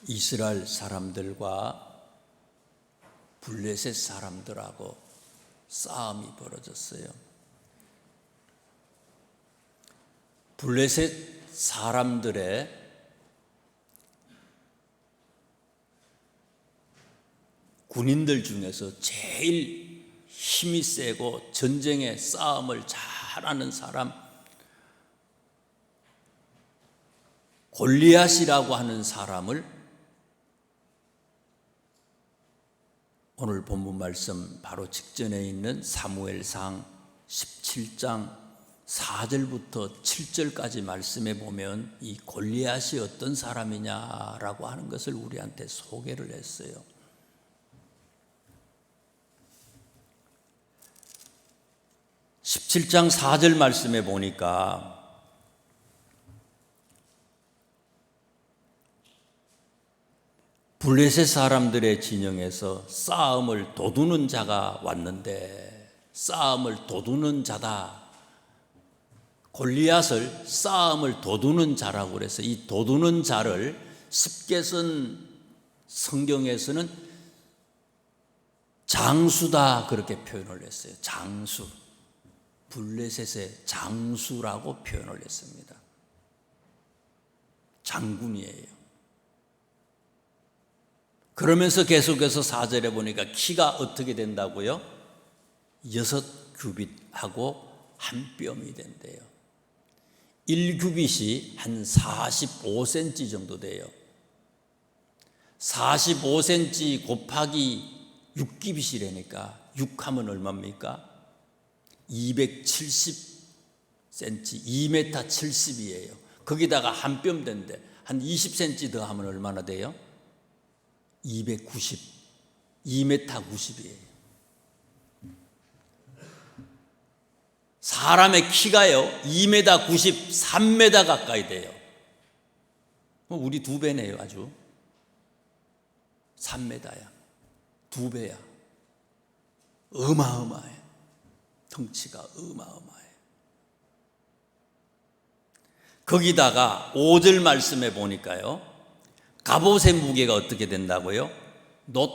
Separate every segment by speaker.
Speaker 1: 이스라엘 사람들과 블레셋 사람들하고 싸움이 벌어졌어요. 블레셋 사람들의 군인들 중에서 제일 힘이 세고 전쟁의 싸움을 잘하는 사람, 골리앗이라고 하는 사람을 오늘 본문 말씀 바로 직전에 있는 사무엘상 17장 4절부터 7절까지 말씀해 보면 이 골리앗이 어떤 사람이냐라고 하는 것을 우리한테 소개를 했어요. (17장 4절) 말씀해 보니까 블레셋 사람들의 진영에서 싸움을 도두는 자가 왔는데, 싸움을 도두는 자다, 골리앗을 싸움을 도두는 자라고 그래서 이 도두는 자를 쉽게 쓴 성경에서는 장수다 그렇게 표현을 했어요. 장수, 블레셋의 장수라고 표현을 했습니다. 장군이에요. 그러면서 계속해서 4절에 보니까 키가 어떻게 된다고요? 6규빗하고 한 뼘이 된대요. 1규빗이 한 45cm 정도 돼요. 45cm 곱하기 6규빗이라니까 6하면 얼마입니까? 270cm, 2m 70이에요. 거기다가 한 뼘 된대. 한 20cm 더 하면 얼마나 돼요? 290, 2m 90이에요. 사람의 키가요 2m 90, 3m 가까이 돼요. 우리 2배네요. 아주 3m야, 2배야. 어마어마해. 덩치가 어마어마해. 거기다가 5절 말씀해 보니까요, 갑옷의 무게가 어떻게 된다고요? 놋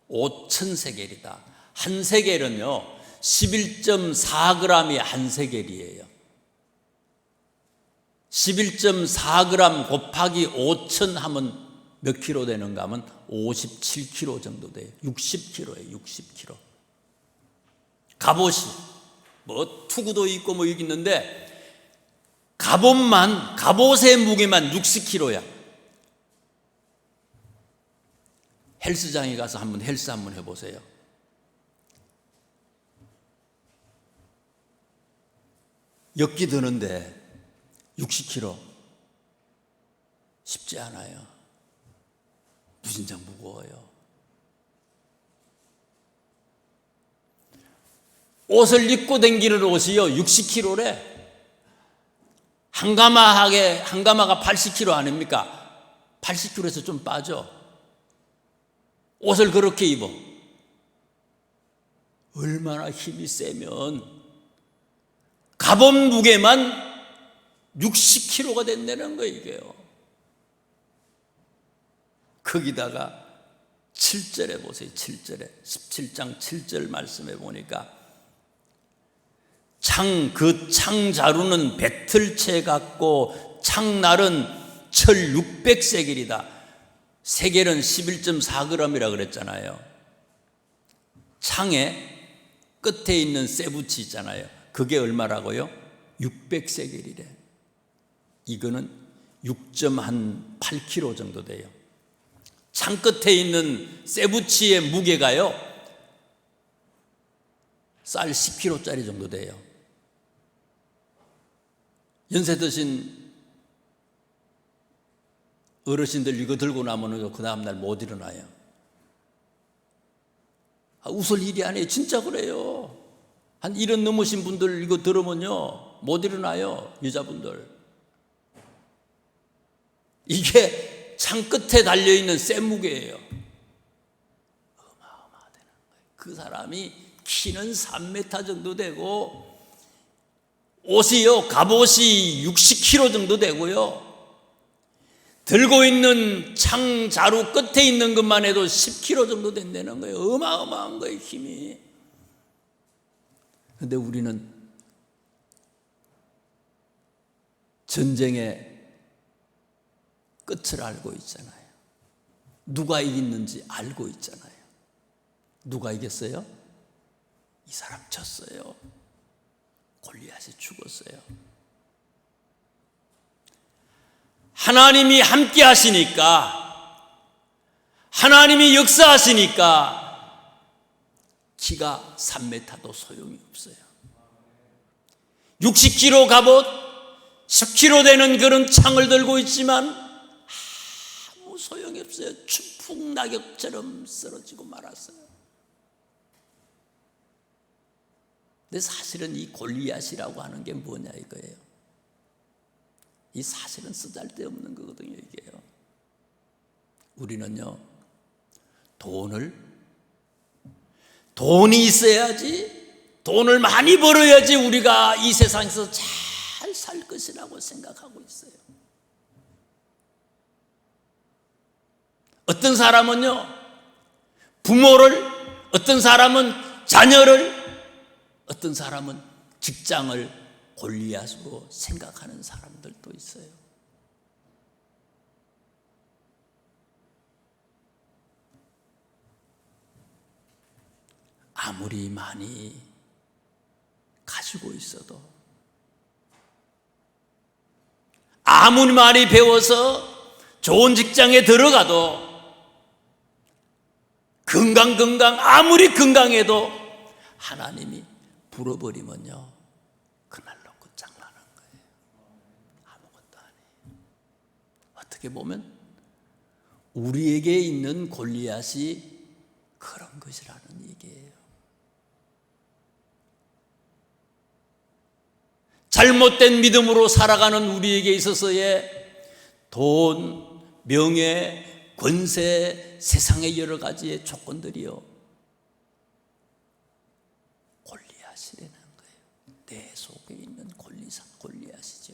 Speaker 1: 5,000세겔이다. 한 세겔은요 11.4g이 한 세겔이에요. 11.4g 곱하기 5,000 하면 몇 킬로 되는가 하면 57kg 정도 돼요. 60kg예요. 60kg. 갑옷이 뭐 투구도 있고 뭐 여기 있는데 갑옷의 무게만 60kg야. 헬스장에 가서 한번 헬스 한번 해보세요. 역기 드는데 60kg 쉽지 않아요. 무진장 무거워요. 옷을 입고 다니는 옷이요 60kg래. 한 가마가 80kg 아닙니까? 80kg에서 좀 빠져. 옷을 그렇게 입어. 얼마나 힘이 세면 갑옷 무게만 60kg가 된다는 거예요. 이게요. 거기다가 7절에 보세요. 7절에 17장 7절 말씀해 보니까 그 창자루는 배틀채 같고 창날은 철 600세겔이다. 세겔은 11.4g이라고 그랬잖아요. 창의 끝에 있는 쇠붙이 있잖아요. 그게 얼마라고요? 600세겔이래. 이거는 6.8kg 정도 돼요. 창 끝에 있는 쇠붙이의 무게가요 쌀 10kg짜리 정도 돼요. 연세 드신 어르신들 이거 들고 나면 그 다음날 못 일어나요. 웃을 일이 아니에요. 진짜 그래요. 한 70 넘으신 분들 이거 들으면요 못 일어나요. 여자분들. 이게 창 끝에 달려있는 쇠무게예요. 어마어마하다는 거예요. 그 사람이 키는 3m 정도 되고 옷이요 갑옷이 60kg 정도 되고요 들고 있는 창 자루 끝에 있는 것만 해도 10kg 정도 된다는 거예요. 어마어마한 거예요, 힘이. 그런데 우리는 전쟁의 끝을 알고 있잖아요. 누가 이겼는지 알고 있잖아요. 누가 이겼어요? 이 사람 졌어요. 골리앗이 죽었어요. 하나님이 함께 하시니까, 하나님이 역사하시니까 키가 3m도 소용이 없어요. 60kg 갑옷, 10kg 되는 그런 창을 들고 있지만 아무 소용이 없어요. 추풍낙엽처럼 쓰러지고 말았어요. 근데 사실은 이 골리앗이라고 하는 게 뭐냐 이거예요. 이 사실은 쓰잘데없는 거거든요, 이게요. 우리는요, 돈이 있어야지, 돈을 많이 벌어야지 우리가 이 세상에서 잘 살 것이라고 생각하고 있어요. 어떤 사람은요, 부모를, 어떤 사람은 자녀를, 어떤 사람은 직장을 골리앗으로 생각하는 사람들도 있어요. 아무리 많이 가지고 있어도, 아무리 많이 배워서 좋은 직장에 들어가도, 아무리 건강해도 하나님이 불어버리면요, 그날로 끝장나는 거예요. 아무것도 아니에요. 어떻게 보면 우리에게 있는 골리앗이 그런 것이라는 얘기예요. 잘못된 믿음으로 살아가는 우리에게 있어서의 돈, 명예, 권세, 세상의 여러 가지의 조건들이요, 골리앗이라는 거예요. 내 속에 있는 골리앗이죠.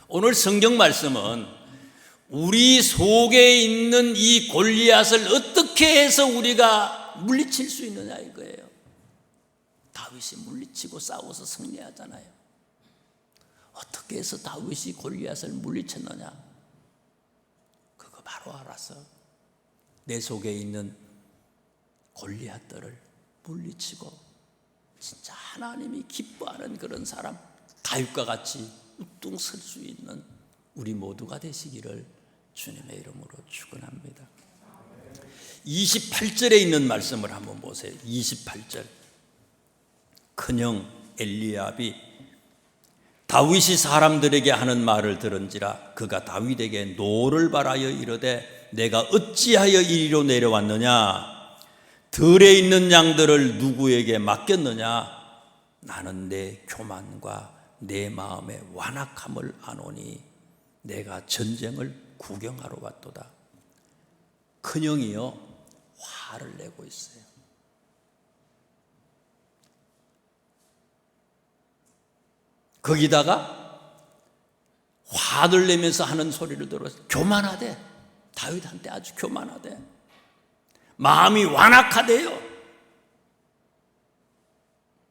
Speaker 1: 오늘 성경 말씀은 우리 속에 있는 이 골리앗을 어떻게 해서 우리가 물리칠 수 있느냐 이거예요. 다윗이 물리치고 싸워서 승리하잖아요. 어떻게 해서 다윗이 골리앗을 물리쳤느냐? 그거 바로 알아서 내 속에 있는 골리앗들을 물리치고 진짜 하나님이 기뻐하는 그런 사람, 다윗과 같이 우뚱 설 수 있는 우리 모두가 되시기를 주님의 이름으로 축원합니다. 28절에 있는 말씀을 한번 보세요. 28절. 큰형 엘리압이 다윗이 사람들에게 하는 말을 들은지라 그가 다윗에게 노를 바라여 이르되 내가 어찌하여 이리로 내려왔느냐? 들에 있는 양들을 누구에게 맡겼느냐? 나는 내 교만과 내 마음의 완악함을 아노니 내가 전쟁을 구경하러 왔도다. 큰형이요, 화를 내고 있어요. 거기다가 화를 내면서 하는 소리를 들어서 교만하대. 다윗한테 아주 교만하대. 마음이 완악하대요.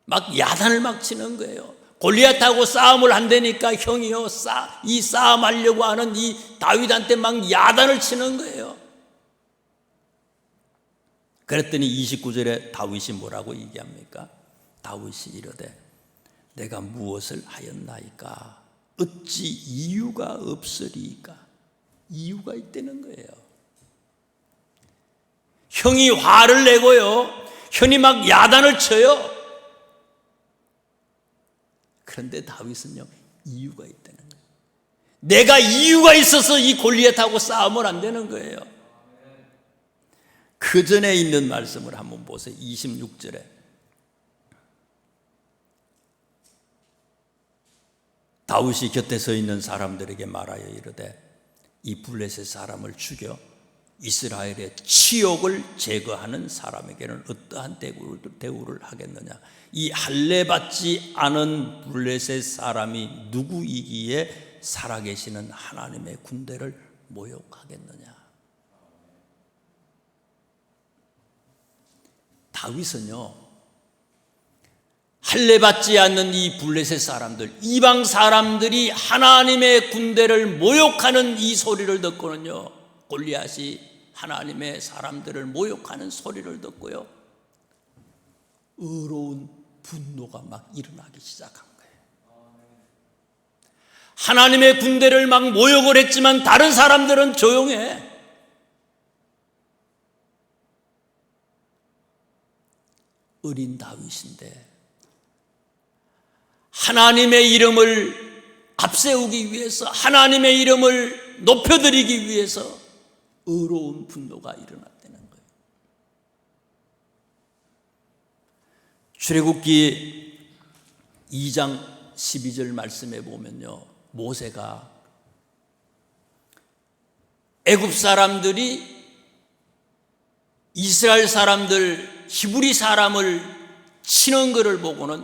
Speaker 1: 막 야단을 막 치는 거예요. 골리앗하고 싸움을 한다니까 형이요, 이 싸움하려고 하는 이 다윗한테 막 야단을 치는 거예요. 그랬더니 29절에 다윗이 뭐라고 얘기합니까? 다윗이 이르되 내가 무엇을 하였나이까? 어찌 이유가 없으리까? 이유가 있다는 거예요. 형이 화를 내고요, 형이 막 야단을 쳐요. 그런데 다윗은요, 이유가 있다는 거예요. 내가 이유가 있어서 이 골리앗하고 싸움을 안 되는 거예요. 그 전에 있는 말씀을 한번 보세요. 26절에 다윗이 곁에 서 있는 사람들에게 말하여 이르되 이 블레셋 사람을 죽여 이스라엘의 치욕을 제거하는 사람에게는 어떠한 대우를 하겠느냐? 이 할례 받지 않은 블레셋 사람이 누구이기에 살아계시는 하나님의 군대를 모욕하겠느냐? 다윗은요, 할례받지 않는 이 블레셋 사람들, 이방 사람들이 하나님의 군대를 모욕하는 이 소리를 듣고는요, 골리앗이 하나님의 사람들을 모욕하는 소리를 듣고요, 의로운 분노가 막 일어나기 시작한 거예요. 하나님의 군대를 막 모욕을 했지만 다른 사람들은 조용해. 어린 다윗인데 하나님의 이름을 앞세우기 위해서, 하나님의 이름을 높여드리기 위해서 의로운 분노가 일어났다는 거예요. 출애굽기 2장 12절 말씀에 보면요, 모세가 애굽 사람들이 이스라엘 사람들, 히브리 사람을 치는 것을 보고는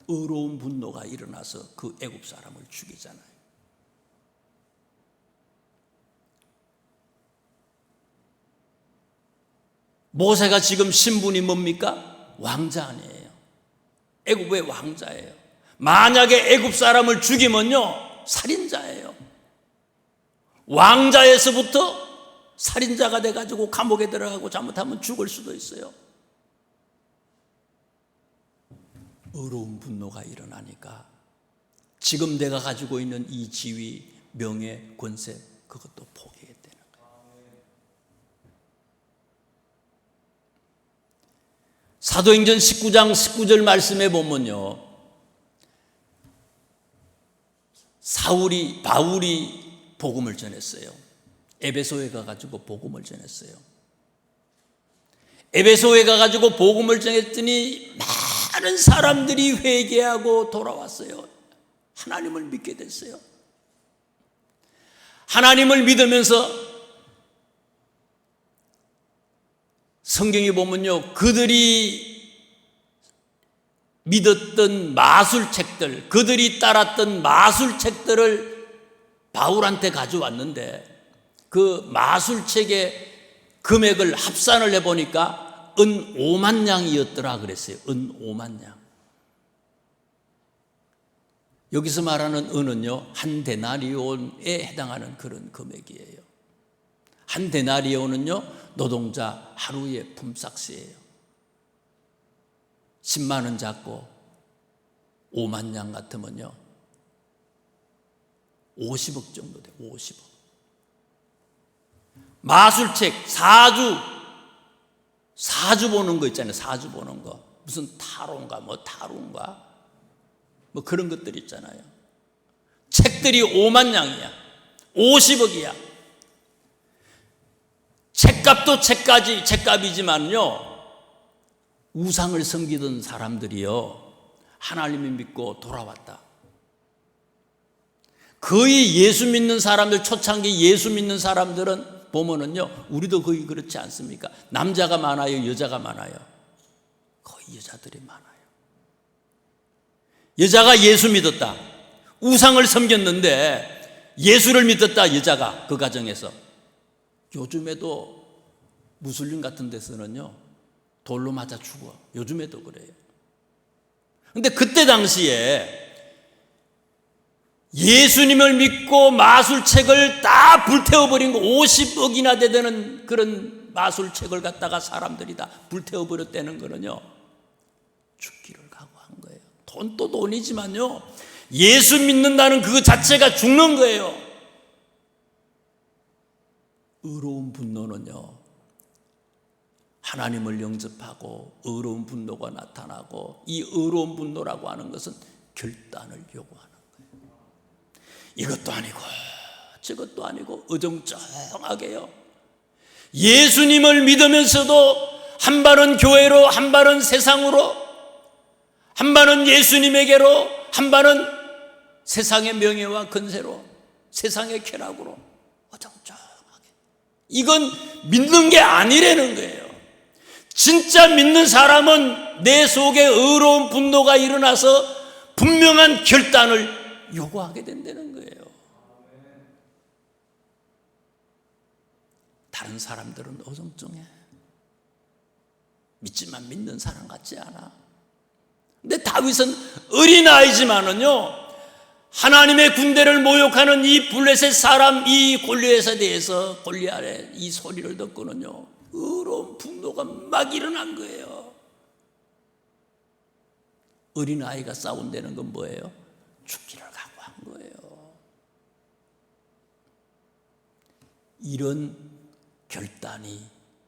Speaker 1: 의로운 분노가 일어나서 그 애굽 사람을 죽이잖아요. 모세가 지금 신분이 뭡니까? 왕자 아니에요. 애굽의 왕자예요. 만약에 애굽 사람을 죽이면요, 살인자예요. 왕자에서부터 살인자가 돼가지고 감옥에 들어가고 잘못하면 죽을 수도 있어요. 의로운 분노가 일어나니까 지금 내가 가지고 있는 이 지위, 명예, 권세, 그것도 포기했다는 거예요. 사도행전 19장 19절 말씀에 보면요, 바울이 복음을 전했어요. 에베소에 가가지고 복음을 전했어요. 에베소에 가가지고 복음을 전했더니 많은 사람들이 회개하고 돌아왔어요. 하나님을 믿게 됐어요. 하나님을 믿으면서 성경에 보면요, 그들이 믿었던 마술책들, 그들이 따랐던 마술책들을 바울한테 가져왔는데 그 마술책의 금액을 합산을 해보니까 은 5만 냥이었더라 그랬어요. 은 5만 냥. 여기서 말하는 은은요, 한 데나리온에 해당하는 그런 금액이에요. 한 데나리온은요, 노동자 하루의 품삯이에요. 10만 원 잡고 5만 냥 같으면요, 50억 정도 돼요. 50억. 마술책, 사주 보는 거 있잖아요. 사주 보는 거. 무슨 타로인가, 타로인가, 그런 것들 있잖아요. 책들이 5만 냥이야. 50억이야. 책값도 책값이지만요, 우상을 섬기던 사람들이요, 하나님을 믿고 돌아왔다. 거의 예수 믿는 사람들, 초창기 예수 믿는 사람들은 보면은요, 우리도 거의 그렇지 않습니까? 남자가 많아요, 여자가 많아요? 거의 여자들이 많아요. 여자가 예수 믿었다, 우상을 섬겼는데 예수를 믿었다, 여자가 그 가정에서. 요즘에도 무슬림 같은 데서는요, 돌로 맞아 죽어. 요즘에도 그래요. 근데 그때 당시에 예수님을 믿고 마술책을 다 불태워버린 거, 50억이나 되는 그런 마술책을 갖다가 사람들이 다 불태워버렸다는 거는요, 죽기를 각오한 거예요. 돈도 돈이지만요, 예수 믿는다는 그거 자체가 죽는 거예요. 의로운 분노는요, 하나님을 영접하고 의로운 분노가 나타나고, 이 의로운 분노라고 하는 것은 결단을 요구하는 거예요. 이것도 아니고 저것도 아니고 어정쩡하게요, 예수님을 믿으면서도 한 발은 교회로, 한 발은 세상으로, 한 발은 예수님에게로, 한 발은 세상의 명예와 권세로, 세상의 쾌락으로 어정쩡하게. 이건 믿는 게 아니라는 거예요. 진짜 믿는 사람은 내 속에 의로운 분노가 일어나서 분명한 결단을 요구하게 된다는 거예요. 다른 사람들은 어정쩡해. 믿지만 믿는 사람 같지 않아. 근데 다윗은 어린아이지만은요, 하나님의 군대를 모욕하는 이 블레셋 사람, 이 골리앗에 대해서, 골리앗의 이 소리를 듣고는요, 의로운 분노가 막 일어난 거예요. 어린아이가 싸운다는 건 뭐예요? 죽기를 각오한 거예요. 이런 결단이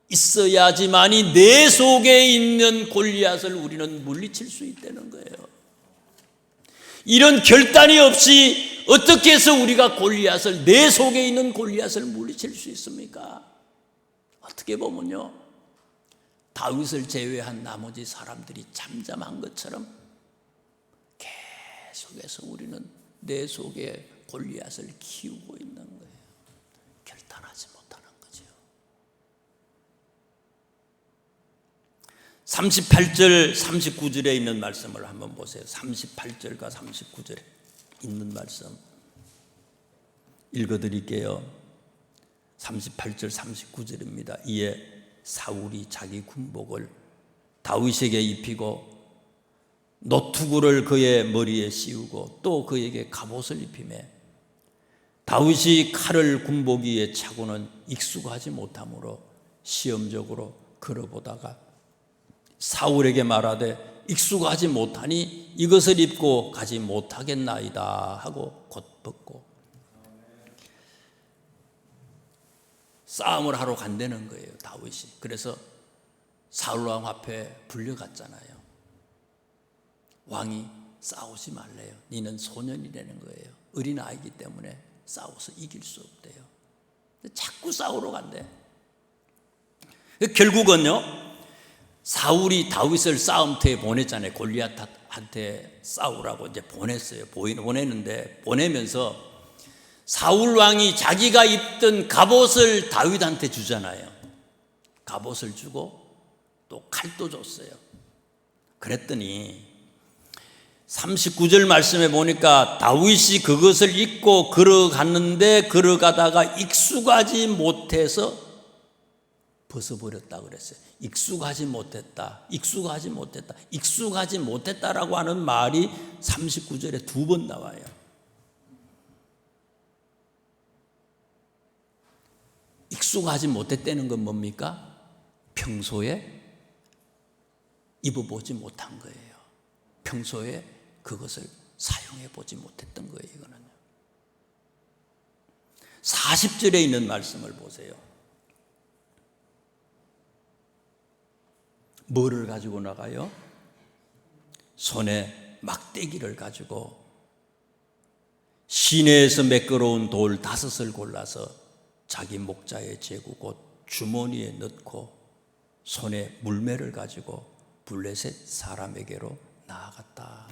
Speaker 1: 있어야지만이 내 속에 있는 골리앗을 우리는 물리칠 수 있다는 거예요. 이런 결단이 없이 어떻게 해서 우리가 골리앗을, 내 속에 있는 골리앗을 물리칠 수 있습니까? 어떻게 보면요, 다윗을 제외한 나머지 사람들이 잠잠한 것처럼 계속해서 우리는 내 속에 골리앗을 키우고 있는 거예요. 결단하지 못하는 거죠. 38절 39절에 있는 말씀을 한번 보세요. 38절과 39절에 있는 말씀 읽어드릴게요. 38절 39절입니다. 이에 사울이 자기 군복을 다윗에게 입히고 노투구를 그의 머리에 씌우고 또 그에게 갑옷을 입히매 다윗이 칼을 군복 위에 차고는 익숙하지 못하므로 시험적으로 걸어보다가 사울에게 말하되 익숙하지 못하니 이것을 입고 가지 못하겠나이다 하고 곧 벗고 싸움을 하러 간다는 거예요, 다윗이. 그래서 사울왕 앞에 불려갔잖아요. 왕이 싸우지 말래요. 너는 소년이라는 거예요. 어린아이기 때문에 싸워서 이길 수 없대요. 자꾸 싸우러 간대. 결국은요, 사울이 다윗을 싸움터에 보냈잖아요. 골리앗한테 싸우라고 이제 보냈어요. 보내는데, 보내면서 사울 왕이 자기가 입던 갑옷을 다윗한테 주잖아요. 갑옷을 주고 또 칼도 줬어요. 그랬더니 39절 말씀에 보니까 다윗이 그것을 입고 걸어갔는데 걸어가다가 익숙하지 못해서 벗어버렸다 그랬어요. 익숙하지 못했다, 익숙하지 못했다, 익숙하지 못했다라고 하는 말이 39절에 2번 나와요. 익숙하지 못했다는 건 뭡니까? 평소에 입어보지 못한 거예요. 평소에 그것을 사용해 보지 못했던 거예요. 이거는요. 40절에 있는 말씀을 보세요. 뭐를 가지고 나가요? 손에 막대기를 가지고 시내에서 매끄러운 돌 5을 골라서 자기 목자의 제구 곧 주머니에 넣고 손에 물매를 가지고 블레셋 사람에게로 나아갔다.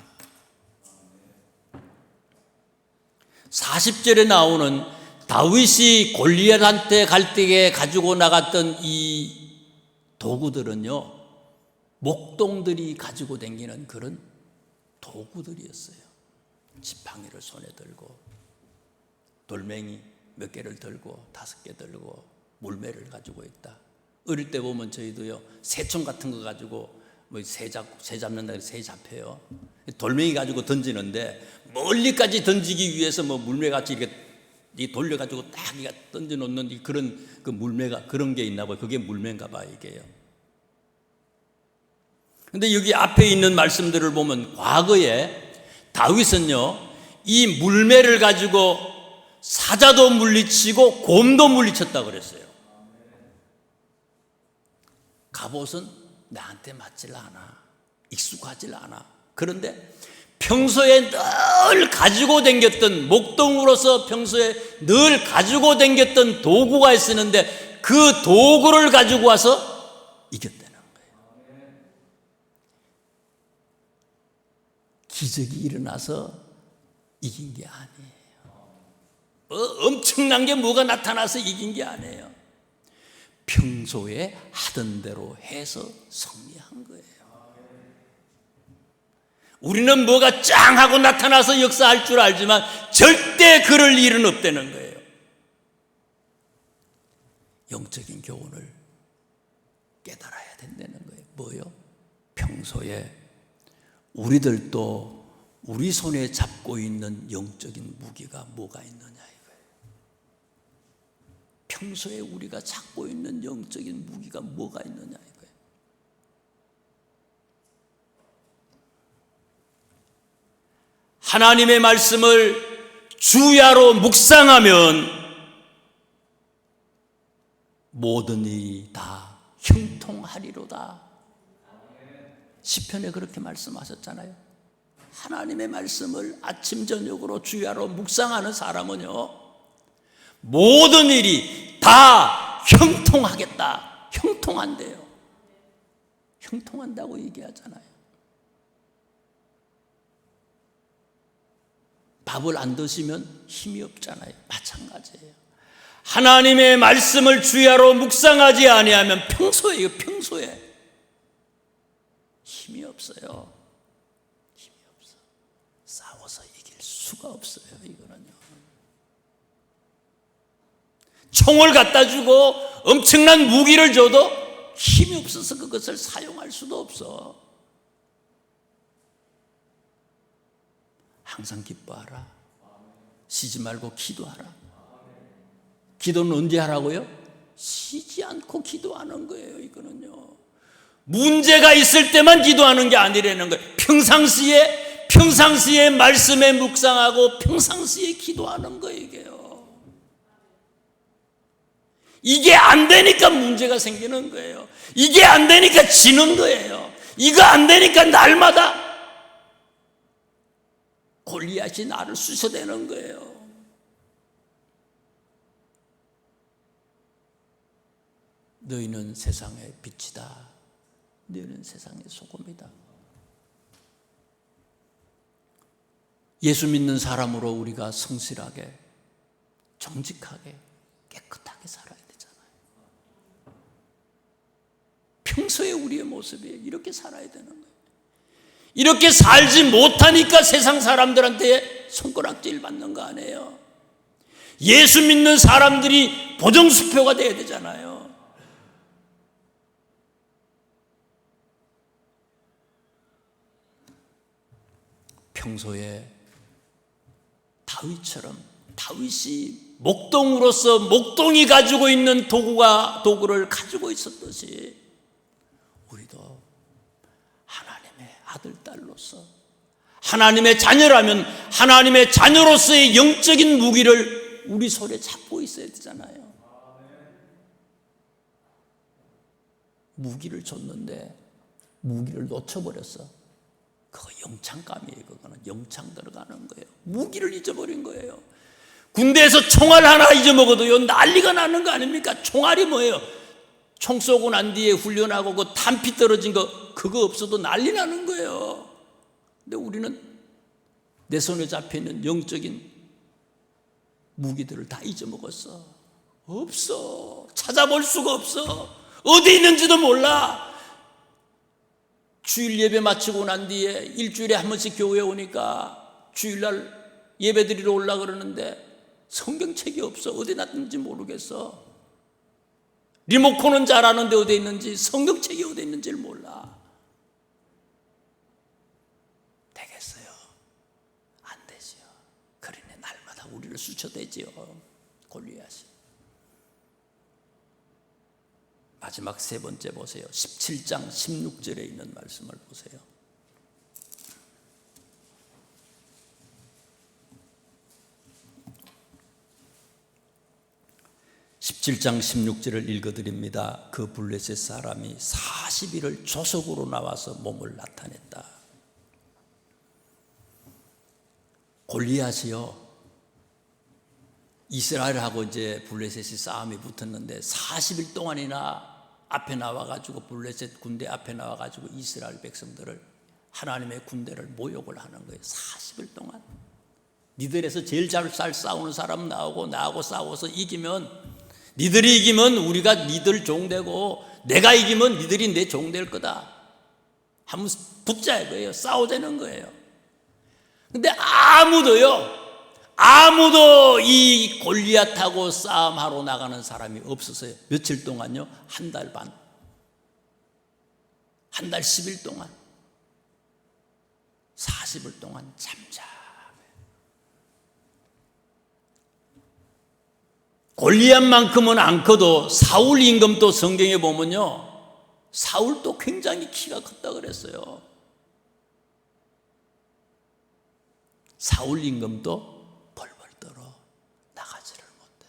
Speaker 1: 40절에 나오는 다윗이 골리앗한테 갈 때에 가지고 나갔던 이 도구들은요, 목동들이 가지고 다니는 그런 도구들이었어요. 지팡이를 손에 들고 돌멩이 몇 개를 들고 5개 들고 물매를 가지고 있다. 어릴 때 보면 저희도요, 새총 같은 거 가지고 뭐 새 잡는다 해서 새 잡혀요. 돌멩이 가지고 던지는데 멀리까지 던지기 위해서 뭐 물매같이 이렇게 돌려가지고 딱 던져 놓는 그런 그 물매가 그런 게 있나 봐요. 그게 물매인가 봐요, 이게요. 근데 여기 앞에 있는 말씀들을 보면 과거에 다윗은요, 이 물매를 가지고 사자도 물리치고 곰도 물리쳤다고 그랬어요. 갑옷은 나한테 맞질 않아. 익숙하질 않아. 그런데 평소에 늘 가지고 다녔던, 목동으로서 평소에 늘 가지고 다녔던 도구가 있었는데 그 도구를 가지고 와서 이겼다는 거예요. 기적이 일어나서 이긴 게 아니에요. 엄청난 게 뭐가 나타나서 이긴 게 아니에요. 평소에 하던 대로 해서 승리한 거예요. 우리는 뭐가 짱 하고 나타나서 역사할 줄 알지만 절대 그럴 일은 없다는 거예요. 영적인 교훈을 깨달아야 된다는 거예요. 뭐요? 평소에 우리들도 우리 손에 잡고 있는 영적인 무기가 뭐가 있느냐 이거예요. 평소에 우리가 잡고 있는 영적인 무기가 뭐가 있느냐 이거예요. 하나님의 말씀을 주야로 묵상하면 모든 일이 다 형통하리로다. 시편에 그렇게 말씀하셨잖아요. 하나님의 말씀을 아침 저녁으로 주야로 묵상하는 사람은요, 모든 일이 다 형통하겠다. 형통한대요. 형통한다고 얘기하잖아요. 밥을 안 드시면 힘이 없잖아요. 마찬가지예요. 하나님의 말씀을 주야로 묵상하지 아니하면 평소에 힘이 없어요. 힘이 없어. 싸워서 이길 수가 없어요. 이거는요. 총을 갖다 주고 엄청난 무기를 줘도 힘이 없어서 그것을 사용할 수도 없어. 항상 기뻐하라. 쉬지 말고 기도하라. 기도는 언제 하라고요? 쉬지 않고 기도하는 거예요. 이거는요. 문제가 있을 때만 기도하는 게 아니라는 거예요. 평상시에 말씀에 묵상하고 평상시에 기도하는 거예요. 이게요. 이게 안 되니까 문제가 생기는 거예요. 이게 안 되니까 지는 거예요. 이거 안 되니까 날마다 골리앗이 나를 쑤셔대는 거예요. 너희는 세상의 빛이다. 너희는 세상의 소금이다. 예수 믿는 사람으로 우리가 성실하게, 정직하게, 깨끗하게 살아야 되잖아요. 평소에 우리의 모습이 이렇게 살아야 되는 거예요. 이렇게 살지 못하니까 세상 사람들한테 손가락질 받는 거 아니에요. 예수 믿는 사람들이 보정수표가 돼야 되잖아요. 평소에 다윗이 목동으로서 목동이 가지고 있는 도구를 가지고 있었듯이 우리도 하나님의 아들, 딸로서 하나님의 자녀라면 하나님의 자녀로서의 영적인 무기를 우리 손에 잡고 있어야 되잖아요. 무기를 줬는데 무기를 놓쳐버렸어. 그거 영창감이에요. 그거는 영창 들어가는 거예요. 무기를 잊어버린 거예요. 군대에서 총알 하나 잊어먹어도요 난리가 나는 거 아닙니까? 총알이 뭐예요? 총 쏘고 난 뒤에 훈련하고 그 탄피 떨어진 거 그거 없어도 난리 나는 거예요. 근데 우리는 내 손에 잡혀있는 영적인 무기들을 다 잊어먹었어. 없어. 찾아볼 수가 없어. 어디 있는지도 몰라. 주일 예배 마치고 난 뒤에 일주일에 한 번씩 교회에 오니까 주일날 예배 드리러 올라 그러는데 성경책이 없어. 어디 놨는지 모르겠어. 리모컨은 잘 아는데 어디 있는지, 성경책이 어디 있는지를 몰라. 되겠어요? 안 되지요. 그러니 날마다 우리를 수쳐대지요. 골리앗이. 마지막 세 번째 보세요. 17장 16절에 있는 말씀을 보세요. (17장 16절을) 읽어드립니다. 그 블레셋 사람이 40일을 조석으로 나와서 몸을 나타냈다. 골리앗이요, 이스라엘하고 이제 블레셋이 싸움이 붙었는데 40일 동안이나 앞에 나와가지고 블레셋 군대 앞에 나와가지고 이스라엘 백성들을, 하나님의 군대를 모욕을 하는 거예요. 40일 동안. 니들에서 제일 잘 싸우는 사람 나하고 싸워서 니들이 이기면 우리가 니들 종되고 내가 이기면 니들이 내 종될 거다. 한번 붙자 이거예요. 싸우자는 거예요. 근데 아무도요, 아무도 이 골리앗하고 싸움하러 나가는 사람이 없었어요. 며칠 동안요? 한 달 반, 한 달 10일 동안, 40일 동안 잠잠해. 골리앗만큼은 안 커도 사울 임금도 성경에 보면요, 사울도 굉장히 키가 컸다 그랬어요. 사울 임금도 벌벌 떨어 나가지를 못해.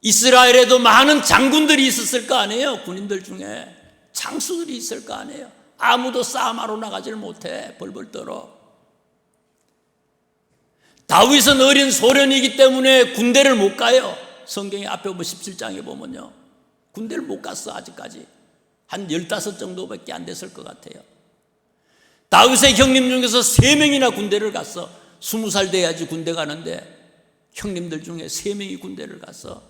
Speaker 1: 이스라엘에도 많은 장군들이 있었을 거 아니에요. 군인들 중에 장수들이 있을 거 아니에요. 아무도 싸움하러 나가지를 못해. 벌벌 떨어. 다윗은 어린 소년이기 때문에 군대를 못 가요. 성경에 앞에 보면 17장에 보면요, 군대를 못 갔어. 아직까지 한 15 정도밖에 안 됐을 것 같아요. 다윗의 형님 중에서 3명이나 군대를 갔어. 20살 돼야지 군대 가는데 형님들 중에 3명이 군대를 갔어.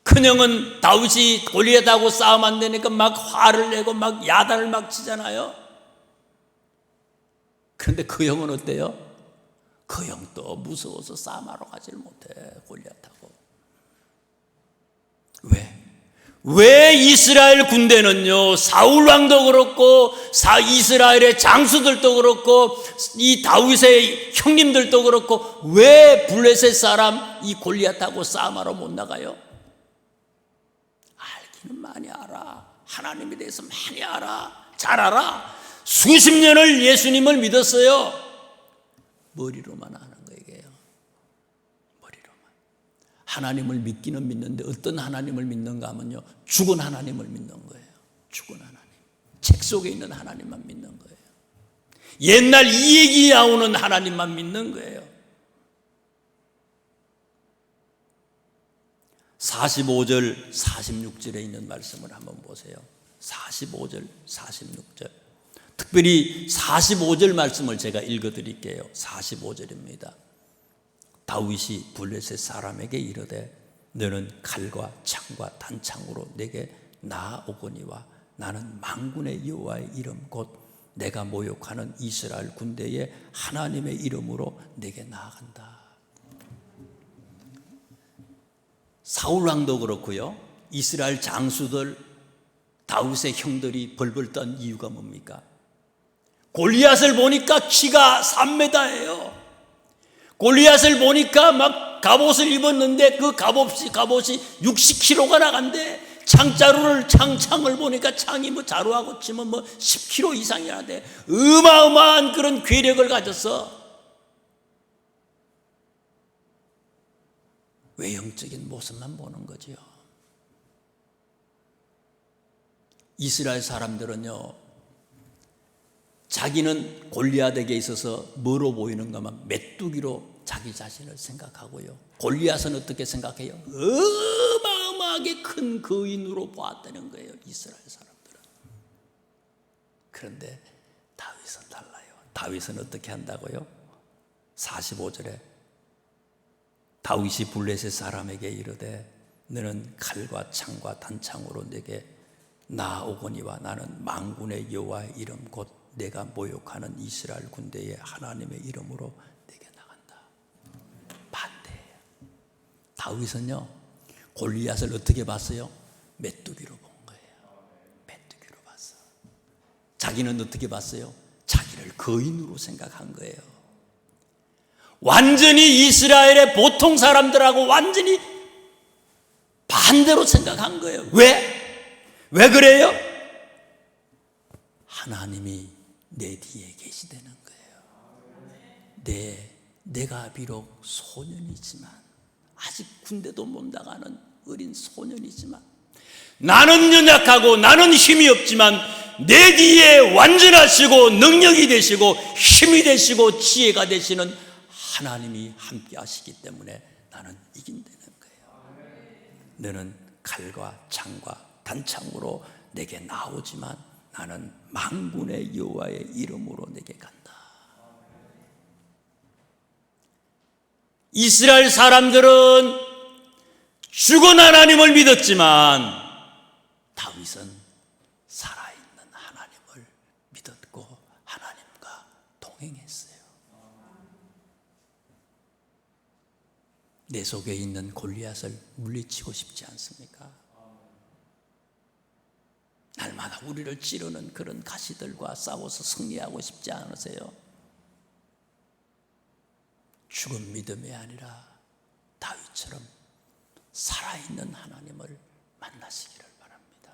Speaker 1: 큰형은 다윗이 골리앗하고 싸움 안 되니까 막 화를 내고 막 야단을 막 치잖아요. 그런데 그 형은 어때요? 그 형도 무서워서 싸움하러 가지를 못해. 골리앗하고. 왜 이스라엘 군대는요, 사울 왕도 그렇고 이스라엘의 장수들도 그렇고 이 다윗의 형님들도 그렇고 왜 블레셋 사람 이 골리앗하고 싸움하러 못 나가요? 알기는 많이 알아. 하나님에 대해서 많이 알아. 잘 알아. 수십 년을 예수님을 믿었어요. 머리로만 아는 거예요. 머리로만. 하나님을 믿기는 믿는데 어떤 하나님을 믿는가 하면요, 죽은 하나님을 믿는 거예요. 죽은 하나님. 책 속에 있는 하나님만 믿는 거예요. 옛날 이 얘기 나오는 하나님만 믿는 거예요. 45절 46절에 있는 말씀을 한번 보세요. 45절 46절. 특별히 45절 말씀을 제가 읽어드릴게요. 45절입니다. 다윗이 블레셋 사람에게 이르되 너는 칼과 창과 단창으로 내게 나아오거니와 나는 만군의 여호와의 이름 곧 내가 모욕하는 이스라엘 군대의 하나님의 이름으로 내게 나아간다. 사울 왕도 그렇고요, 이스라엘 장수들, 다윗의 형들이 벌벌 떤 이유가 뭡니까? 골리앗을 보니까 키가 3m예요. 골리앗을 보니까 막 갑옷을 입었는데 그 갑옷이 60kg가 나간대. 창을 보니까 창이 뭐 자루하고 치면 뭐 10kg 이상이나 돼. 어마어마한 그런 괴력을 가졌어. 외형적인 모습만 보는 거지요. 이스라엘 사람들은요, 자기는 골리앗에게 있어서 뭐로 보이는가만 메뚜기로 자기 자신을 생각하고요, 골리앗은 어떻게 생각해요? 어마어마하게 큰 거인으로 보았다는 거예요, 이스라엘 사람들은. 그런데 다윗은 달라요. 다윗은 어떻게 한다고요? 45절에 다윗이 블레셋 사람에게 이르되 너는 칼과 창과 단창으로 내게 나아오거니와 나는 만군의 여호와의 이름 곧 내가 모욕하는 이스라엘 군대의 하나님의 이름으로 내게 나간다. 반대예요. 다윗은요, 골리앗을 어떻게 봤어요? 메뚜기로 본 거예요. 메뚜기로 봤어. 자기는 어떻게 봤어요? 자기를 거인으로 생각한 거예요. 완전히 이스라엘의 보통 사람들하고 완전히 반대로 생각한 거예요. 왜 그래요? 하나님이 내 뒤에 계시다는 거예요. 내가 비록 소년이지만, 아직 군대도 못 나가는 어린 소년이지만, 나는 연약하고 나는 힘이 없지만 내 뒤에 완전하시고 능력이 되시고 힘이 되시고 지혜가 되시는 하나님이 함께 하시기 때문에 나는 이긴다는 거예요. 너는 칼과 창과 단창으로 내게 나오지만 나는 만군의 여호와의 이름으로 내게 간다. 이스라엘 사람들은 죽은 하나님을 믿었지만 다윗은 살아있는 하나님을 믿었고 하나님과 동행했어요. 내 속에 있는 골리앗을 물리치고 싶지 않습니까? 날마다 우리를 찌르는 그런 가시들과 싸워서 승리하고 싶지 않으세요? 죽은 믿음이 아니라 다윗처럼 살아있는 하나님을 만나시기를 바랍니다.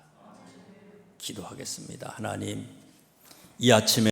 Speaker 1: 기도하겠습니다. 하나님, 이 아침에